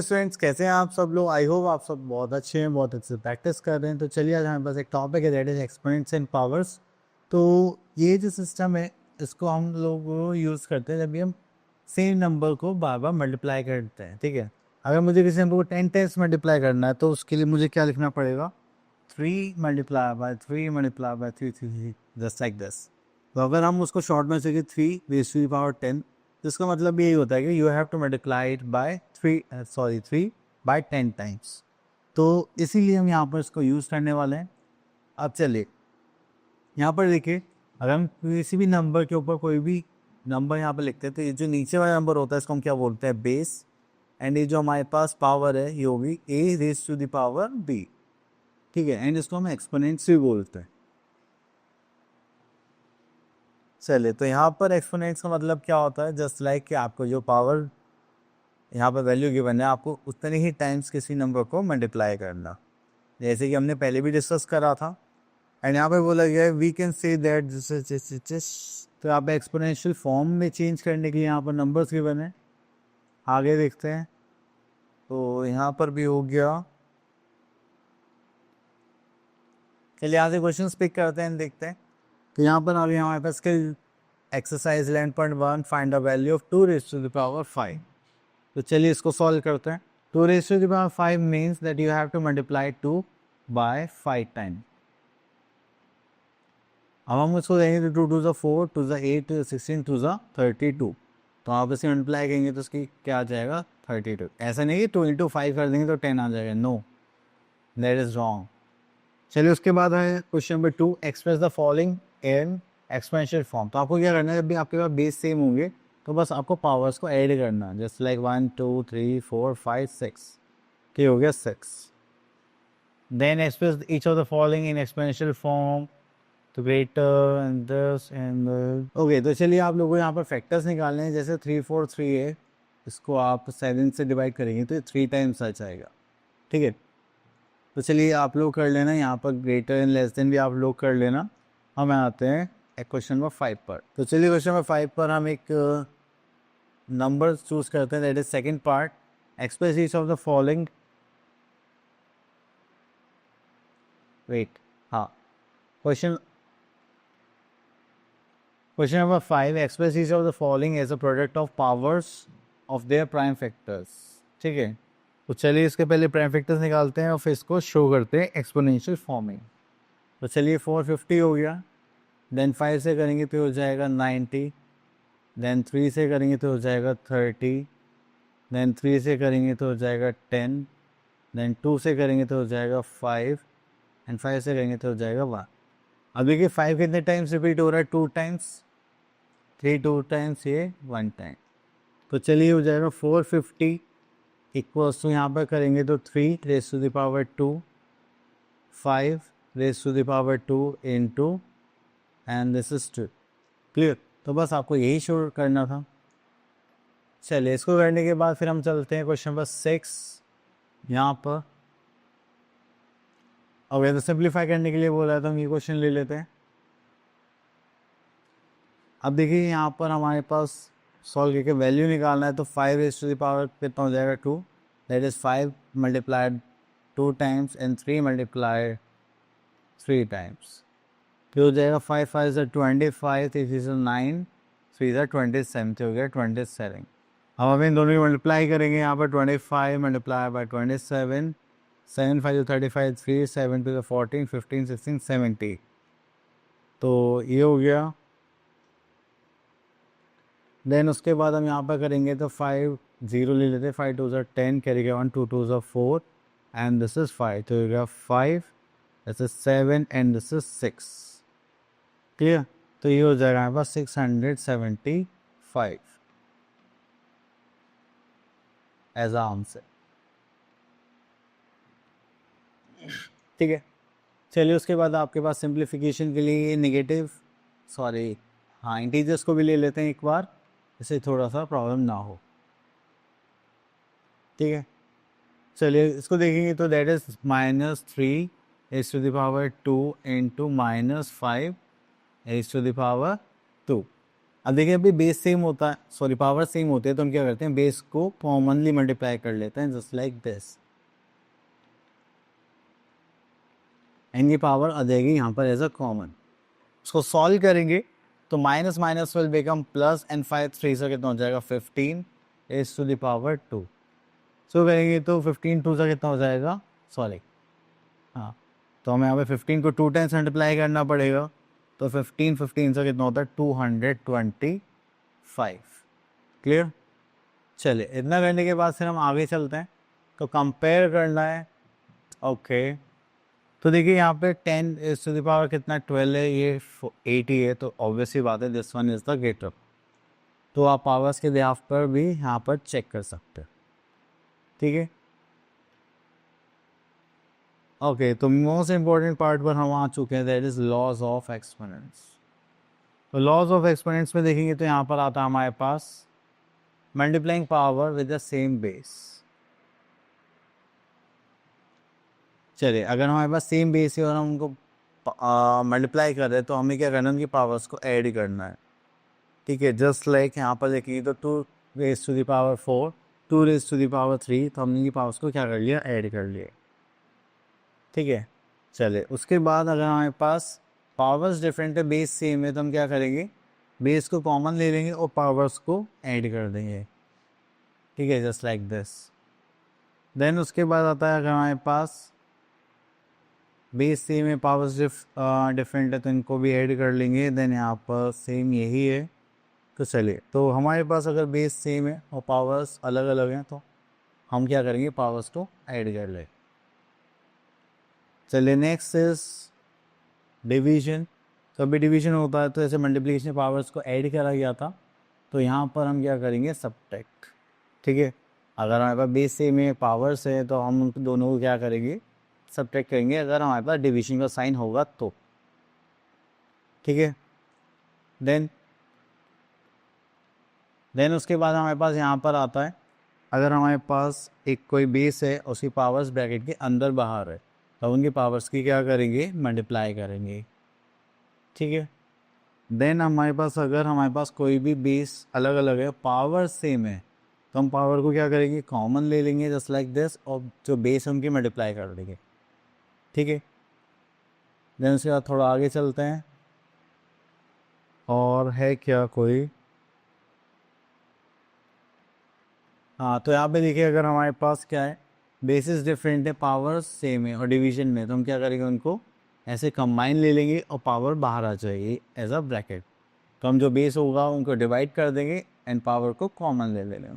Students, कैसे हैं आप सब लोग? आई होप आप सब बहुत अच्छे हैं, बहुत अच्छे से प्रैक्टिस कर रहे हैं। तो चलिए आज हमारे पास एक टॉपिक है, that is exponents and powers. तो ये जो सिस्टम है इसको हम लोग यूज़ करते हैं जब भी हम सेम नंबर को बार बार मल्टीप्लाई करते हैं। ठीक है, अगर मुझे किसी नंबर को 10 टाइम्स मल्टीप्लाई करना है तो उसके लिए मुझे क्या लिखना पड़ेगा? 3 multiply by 3 multiply by 3 3 just like this. तो अगर हम उसको शॉर्ट में से 3 रेज़ टू द पावर 10, तो इसका मतलब यही होता है कि you have to multiply it by 3 by 10 times. तो इसीलिए हम यहाँ पर इसको यूज़ करने वाले हैं। अब चलिए यहाँ पर देखिए, अगर हम किसी भी नंबर के ऊपर कोई भी नंबर यहाँ पर लिखते हैं तो ये जो नीचे वाला नंबर होता है इसको हम क्या बोलते हैं? बेस। एंड ये जो हमारे पास पावर है ये होगी a raise to the power b। ठीक है, एंड इसको हम एक्सपोनेंट्स भी बोलते हैं। चलिए, तो यहाँ पर एक्सपोनेंट्स का मतलब क्या होता है? जस्ट लाइक कि आपको जो पावर यहाँ पर वैल्यू गिवन है, आपको उतने ही टाइम्स किसी नंबर को मल्टीप्लाई करना, जैसे कि हमने पहले भी डिस्कस करा था। एंड यहाँ पे बोला गया है वी कैन से दैट तो यहाँ पे एक्सपोनेंशियल फॉर्म में चेंज करने के लिए यहाँ पर नंबर्स गिवन है। आगे देखते हैं, तो यहाँ पर भी हो गया। चलिए यहाँ से क्वेश्चन पिक करते हैं, देखते हैं। तो यहाँ पर अभी हमारे पास exercise 11.1 find the value of 2 raise to the power 5। तो चलिए इसको सॉल्व करते हैं। 2 raise to the power 5 means that you have to multiply 2 by 5 time. अब हम इसको देंगे तो 2 2 4, 2 8, 16, 2 32। तो आप इसे मल्टीप्लाई करेंगे तो उसकी क्या आ जाएगा? 32। ऐसा नहीं कि 2 इंटू 5 कर देंगे तो 10 आ जाएगा, नो, दैट इज रॉन्ग। चलिए उसके बाद है question number 2, express the following in exponential form. तो आपको क्या करना है, जब भी आपके पास बेस सेम होंगे तो बस आपको पावर्स को ऐड करना है, जस्ट लाइक 1 2 3 4 5 6। ठीक हो गया 6। Then express each of the following in exponential form, तो greater and this and okay. तो चलिए आप लोगों को यहाँ पर फैक्टर्स निकालने हैं। जैसे 3 4 3 है, इसको आप 7 से डिवाइड करेंगे तो 3 टाइम्स आ जाएगा। ठीक है, तो चलिए आप लोग कर लेना, यहाँ पर ग्रेटर एंड लेस देन भी आप लोग कर लेना। हम आते हैं क्वेश्चन नंबर 5 पर। तो चलिए क्वेश्चन नंबर 5 पर हम एक नंबर चूज करते हैं, that is second part, express each of the following. Wait, हाँ, question number 5, express each of the following as a product of powers of their prime factors. ठीक है, तो चलिए इसके पहले प्राइम फैक्टर्स निकालते हैं और फिर इसको शो करते हैं एक्सपोनेंशियल फॉर्म में। तो चलिए 450 हो गया, देन 5 से करेंगे तो हो जाएगा 90, देन 3 से करेंगे तो हो जाएगा 30, देन 3 से करेंगे तो हो जाएगा 10, देन 2 से करेंगे तो हो जाएगा 5, एंड 5 से करेंगे तो हो जाएगा 1। अब देखिए 5 कितने टाइम्स रिपीट हो रहा है? 2 टाइम्स, 3 2 टाइम्स, ये 1 टाइम। तो चलिए हो जाएगा 450 इक्वल्स टू, यहाँ पर करेंगे तो 3 raise to the power 2, 5 raise to the power 2 into, and this is 2। Clear? तो बस आपको यही शो करना था। चलिए इसको करने के बाद फिर हम चलते हैं क्वेश्चन नंबर 6। यहाँ पर अब ये तो सिंप्लीफाई करने के लिए बोला है तो हम ये क्वेश्चन ले लेते हैं। अब देखिए यहाँ पर हमारे पास सॉल्व करके वैल्यू निकालना है, तो 5 रेज़ टू द पावर कितना हो जाएगा? 2, that is 5 multiplied 2 times and 3 multiplied 3 times. फिर हो जाएगा 5 5 is 25, 3 is 9, 3 is 27, तो हो गया 27। अब हम इन दोनों की मल्टीप्लाई करेंगे, यहाँ पर 25 मल्टीप्लाई बाय 27, 7 5 35, 3 7 2 14 15 16 70। तो ये हो गया। देन उसके बाद हम यहाँ पर करेंगे तो 5 0 ले लेते हैं, 5 2 is 10, कैरी गया 1, 2 2 is 4, एंड दिस इज 5, तो हो गया 5, this is 7 and this is 6। Clear? तो ये हो जाएगा हमारे पास 675 एज आंसर। ठीक है, चलिए उसके बाद आपके पास सिंप्लीफिकेशन के लिए नेगेटिव इंटीजर्स को भी ले लेते हैं एक बार, इससे थोड़ा सा प्रॉब्लम ना हो। ठीक है, चलिए इसको देखेंगे तो that is -3 raise to the power 2 into -5 raise to the power 2। अब देखिए अभी बेस सेम होता है, सॉरी पावर सेम होती है, तो हम क्या करते हैं बेस को कॉमनली मल्टीप्लाई कर लेते हैं जस्ट लाइक दिस, एंड ये पावर आ जाएगी यहाँ पर एज अ कॉमन। उसको सॉल्व करेंगे तो minus minus will become plus, and 5 3 से कितना हो जाएगा 15 इज टू द पावर 2। सो करेंगे तो 15 2 से कितना हो जाएगा, सॉरी हाँ, तो हमें यहाँ पे 15 को 2 टाइम्स मल्टीप्लाई करना पड़ेगा, तो 15 15 से कितना होता है 225। क्लियर। चलिए इतना करने के बाद फिर हम आगे चलते हैं, तो कंपेयर करना है। ओके तो देखिए यहाँ पे 10 इज टू द पावर कितना 12 है, ये 80 है, तो ऑब्वियसली बात है this one is the greater. तो आप पावर्स के लिहाज पर भी यहाँ पर चेक कर सकते हैं, ठीक है। ओके तो मोस्ट इम्पॉर्टेंट पार्ट पर हम आ चुके हैं, that is laws of exponents. तो लॉज ऑफ एक्सपोनेंट्स में देखेंगे तो यहाँ पर आता है हमारे पास multiplying power with the same base. चलिए अगर हमारे पास सेम बेस है और हम उनको मल्टीप्लाई कर रहे हैं, तो हमें क्या करना है उनकी पावर्स को ऐड करना है, ठीक है। जस्ट लाइक यहाँ पर देखेंगे तो 2 raise to the power 4, 2 raise to the power 3, तो हमने इनकी पावर्स को क्या कर लिया, ऐड कर लिया, ठीक है। चलिए उसके बाद अगर हमारे पास पावर्स डिफरेंट है बेस सेम है, तो हम क्या करेंगे बेस को कॉमन ले लेंगे और पावर्स को ऐड कर देंगे, ठीक है, जस्ट लाइक दिस। देन उसके बाद आता है अगर हमारे पास बेस सेम है पावर्स डिफरेंट है, तो इनको भी ऐड कर लेंगे। देन यहाँ पर सेम यही है, तो चलिए तो हमारे पास अगर बेस सेम है और पावर्स अलग अलग हैं, तो हम क्या करेंगे पावर्स को ऐड कर ले। चलिए नेक्स्ट इज डिवीजन। तो अभी डिवीजन होता है तो ऐसे मल्टीप्लिकेशन पावर्स को ऐड करा गया था, तो यहाँ पर हम क्या करेंगे सब्ट्रैक्ट, ठीक है। अगर हमारे पास बेस सेम है पावर्स है, तो हम उन दोनों को क्या करेंगे सब्ट्रैक्ट करेंगे, अगर हमारे पास डिवीजन का साइन होगा तो, ठीक है। देन उसके बाद हमारे पास यहाँ पर आता है अगर हमारे पास एक कोई बेस है उसकी पावर्स ब्रैकेट के अंदर बाहर है, तो उनकी पावर्स की क्या करेंगे मल्टीप्लाई करेंगे, ठीक है। देन हमारे पास अगर हमारे पास कोई भी बेस अलग अलग है पावर सेम है, तो हम पावर को क्या करेंगे कॉमन ले लेंगे जस्ट लाइक दिस, और जो बेस है उनकी मल्टीप्लाई कर देंगे, ठीक है। देन उसके बाद थोड़ा आगे चलते हैं, और है क्या कोई, हाँ तो यहाँ पे देखिए अगर हमारे पास क्या है बेसिस डिफरेंट है पावर सेम है और डिवीजन में, तो हम क्या करेंगे उनको ऐसे कंबाइन ले लेंगे और पावर बाहर आ जाएगी एज अ ब्रैकेट, तो हम जो बेस होगा उनको डिवाइड कर देंगे एंड पावर को कॉमन ले लेंगे।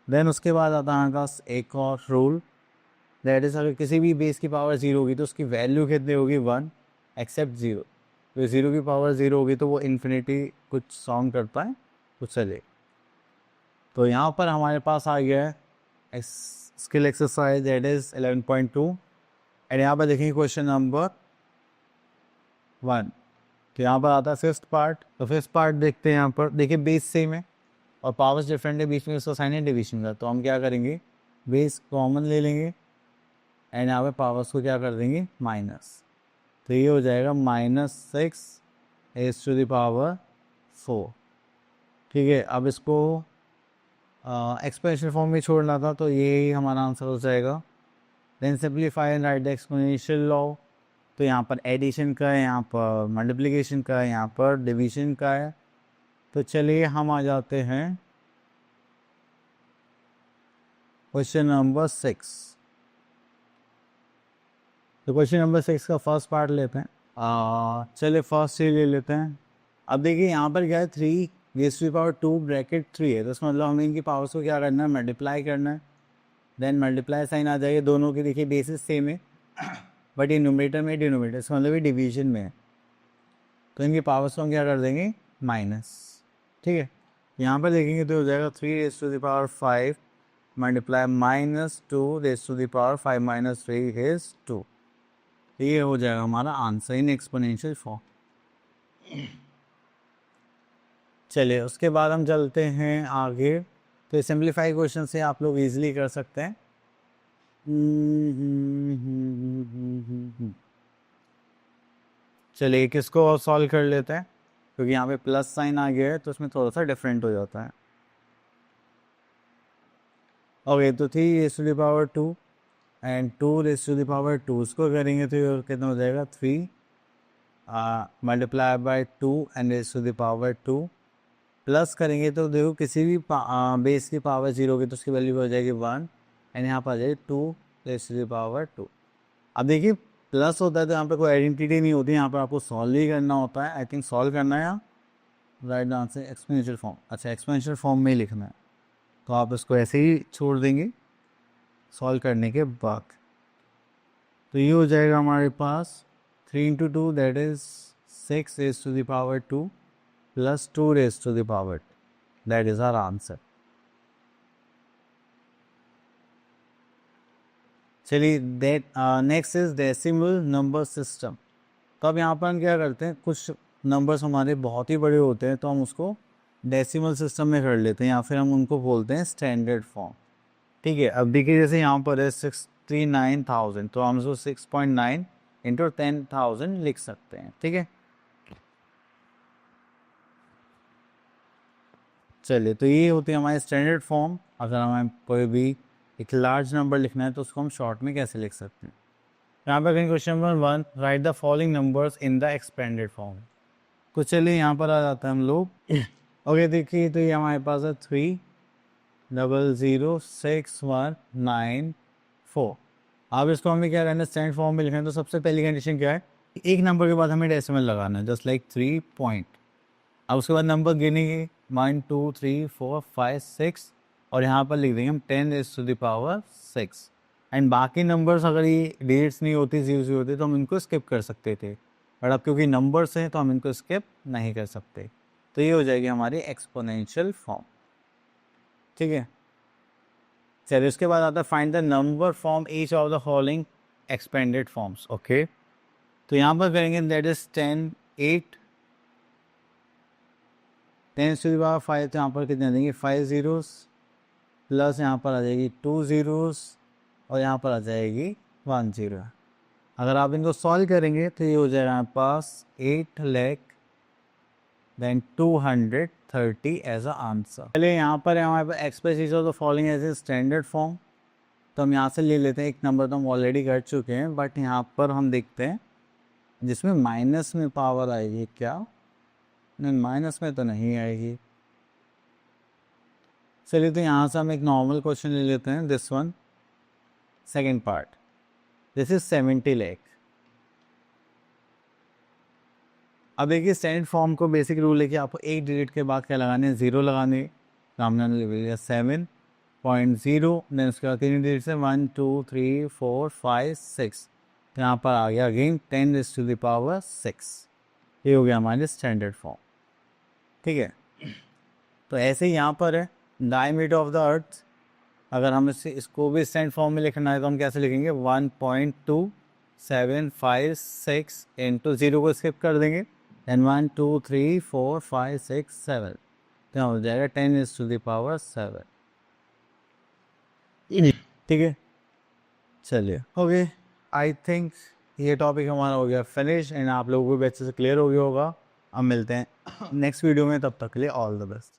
देन उसके बाद आता है हमारे पास एक और रूल, दैट इज अगर किसी भी बेस की पावर 0 होगी तो उसकी वैल्यू कितनी होगी 1 एक्सेप्ट 0। तो 0 की पावर 0 होगी तो वो इन्फिनिटी कुछ साउंड करता है, कुछ चले। तो यहाँ पर हमारे पास आ गया है skill exercise that is 11.2, and यहाँ पर देखेंगे क्वेश्चन नंबर 1। तो यहाँ पर आता है फिफ्थ पार्ट। तो फिफ्थ पार्ट देखते हैं, यहाँ पर देखिए बेस सेम है और पावर्स डिफरेंट है, बीच में उसका साइन है डिवीजन का, तो हम क्या करेंगे बेस कॉमन ले लेंगे एंड यहाँ पे पावर्स को क्या कर देंगे माइनस, तो ये हो जाएगा -6 एज टू द पावर 4, ठीक है। अब इसको एक्सप्रेशन फॉर्म में छोड़ना था, तो ये हमारा आंसर हो जाएगा। Then simplify and write the exponential law. तो यहाँ पर एडिशन का है, यहाँ पर मल्टीप्लिकेशन का है, यहाँ पर डिवीजन का है। तो चलिए हम आ जाते हैं क्वेश्चन नंबर 6। तो क्वेश्चन नंबर 6 का फर्स्ट पार्ट लेते हैं। चलिए फर्स्ट ही ले लेते हैं। अब देखिए यहाँ पर क्या है 3 raise to the power 2 bracket 3 है, तो इसका मतलब हमें इनकी पावर्स को क्या करना है मल्टीप्लाई करना है। देन मल्टीप्लाई साइन आ जाएगा, दोनों की देखिए बेसिस सेम है बट ये न्यूमरेटर में डिनोमिनेटर, इसका मतलब ये डिवीजन में है, तो इनकी पावर्स को हम क्या कर देंगे माइनस, ठीक है। यहाँ पर देखेंगे तो हो जाएगा 3 raise to the power 5 multiply -2 raise to the power 5 - 3 is 2। ये हो जाएगा हमारा आंसर इन एक्सपोनेंशियल फॉर्म। चलिए उसके बाद हम चलते हैं आगे। तो सिंप्लीफाई क्वेश्चन से आप लोग इजीली कर सकते हैं। चलिए किसको और सॉल्व कर लेते हैं। क्योंकि यहाँ पे प्लस साइन आ गया है तो उसमें थोड़ा सा डिफरेंट हो जाता है। ओके, तो 3 raised to the power 2 and 2 raised to the power 2 उसको करेंगे तो ये कितना हो जाएगा 3 multiply by 2 and raised to the power 2 plus करेंगे तो देखो किसी भी बेस की पावर 0 होगी तो उसकी वैल्यू हो जाएगी 1 एंड यहाँ पर आ जाएगी 2 raised to the power 2। अब देखिए प्लस होता है तो यहाँ पे कोई आइडेंटिटी नहीं होती, यहाँ पर आपको सॉल्व ही करना होता है। आई थिंक सॉल्व करना है या राइट आंसर एक्सपोनेंशियल फॉर्म, अच्छा एक्सपोनेंशियल फॉर्म में ही लिखना है तो आप इसको ऐसे ही छोड़ देंगे सॉल्व करने के बाद। तो ये हो जाएगा हमारे पास 3 into 2 that is 6 raised to the power 2 plus 2 raised to the power 2 that is our answer. चलिए that next is decimal number system. तो अब यहाँ पर हम क्या करते हैं, कुछ नंबर्स हमारे बहुत ही बड़े होते हैं तो हम उसको डेसिमल सिस्टम में कर लेते हैं या फिर हम उनको बोलते हैं स्टैंडर्ड फॉर्म। ठीक है, अब देखिए जैसे यहाँ पर है 69,000 तो हम उसको 6.9 इंटू 10,000 लिख सकते हैं। ठीक है, चलिए तो ये होती है हमारी स्टैंडर्ड फॉर्म। अगर हमें कोई भी एक लार्ज नंबर लिखना है तो उसको हम शॉर्ट में कैसे लिख सकते हैं। यहाँ पर कहीं question number 1 right the following numbers in the expanded form. तो चलिए यहाँ पर आ जाता है हम लोग। ओके देखिए तो ये हमारे पास है 3006194। अब इसको हमें क्या करना है स्टैंडर्ड फॉर्म में लिखना है। तो सबसे पहली कंडीशन क्या है, एक नंबर के बाद हमें डेसिमल लगाना है जस्ट लाइक 3 पॉइंट। अब उसके बाद नंबर गिनेंगे 1 2 3 4 5 6 और यहाँ पर लिख देंगे हम 10 raised to the power 6 and बाकी नंबर्स अगर ये डिजिट्स नहीं होती 0 होती तो हम इनको स्किप कर सकते थे, बट अब क्योंकि नंबर्स हैं तो हम इनको स्किप नहीं कर सकते। तो ये हो जाएगी हमारी एक्सपोनेंशियल फॉर्म। ठीक है, चलिए उसके बाद आता है find the number form each of the following expanded forms. Okay, तो यहाँ पर करेंगे दैट इज 10 8 10 तो यहाँ पर कितने देंगे 5 zeros प्लस यहाँ पर आ जाएगी 2 zeros और यहाँ पर आ जाएगी 1 0। अगर आप इनको सॉल्व करेंगे तो ये हो जाएगा हमारे पास 8,02,30 एज अ आंसर। चलिए यहाँ पर है हमारे पास express of the following as a standard form. तो हम यहाँ से ले लेते हैं, एक नंबर तो हम ऑलरेडी कर चुके हैं बट यहाँ पर हम देखते हैं जिसमें माइनस में पावर आएगी क्या, नहीं माइनस में तो नहीं आएगी। चलिए तो यहाँ से हम एक नॉर्मल क्वेश्चन ले लेते हैं, this one second part. This is 70 lakh. अब देखिए स्टैंडर्ड फॉर्म को बेसिक रूल है कि आपको एक डिजिट के बाद क्या लगाने हैं 0 लगाने। तो हमने ले लिया 7.0 देन उसके बाद कितनी डिजिट है 1 2 3 4 5 6 तो यहाँ पर आ गया again 10 raised to the power 6। ये हो गया हमारे स्टैंडर्ड फॉर्म। ठीक है, तो ऐसे ही यहाँ पर है डायमीटर ऑफ द अर्थ। अगर हम इसको भी स्टैंड फॉर्म में लिखना है तो हम कैसे लिखेंगे 1.2756 इंटू 0 को स्किप कर देंगे देन 1 2 3 4 5 6 7 तो हो जाएगा 10 raised to the power 7। ठीक है, चलिए ओके आई थिंक ये टॉपिक हमारा हो गया फिनिश एंड आप लोगों को भी अच्छे से क्लियर हो गया होगा। अब मिलते हैं नेक्स्ट वीडियो में, तब तक के लिए ऑल द बेस्ट।